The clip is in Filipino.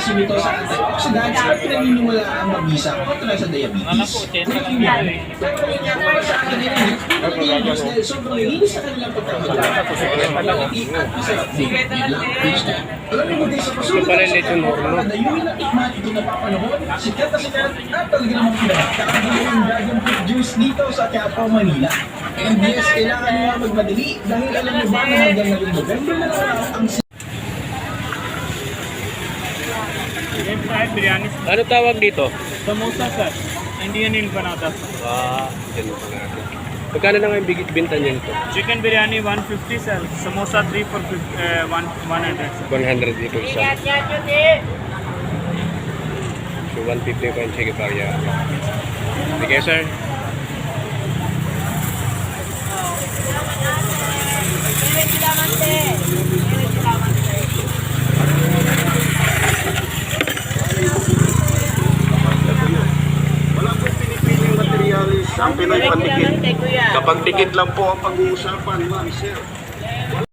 oxymetol sa antioxidants at naniniwala ang mabisa kontra sa diabetes. Pero yun nga naman sa akin nila, nag-i-use dahil sobrang linis sa kanilang pagkakagawa. Quality at masarap din. Yun lang, finish na. Alam niyo din sa pasunod na yung natikman ito na papanahon, sikat at talaga namang pinagkakagili ang dragon fruit juice dito sa Quiapo, Manila. And yes, kailangan nyo nga magmadali dahil alam nyo ba na hanggang na rin November na lang ang biryani Ano tawag dito? Samosa sir Indian in बनाता Yan po nga. Magkano na nga yung binta niyo nito? Chicken biryani 150 सर समोसा 3 for 100 सर 100 dito isa. So 150 po yung sige parya. Sige sir. Ang Pinoy patikit. Kapag tikit lang po ang pag-uusapan, ma'am, sir.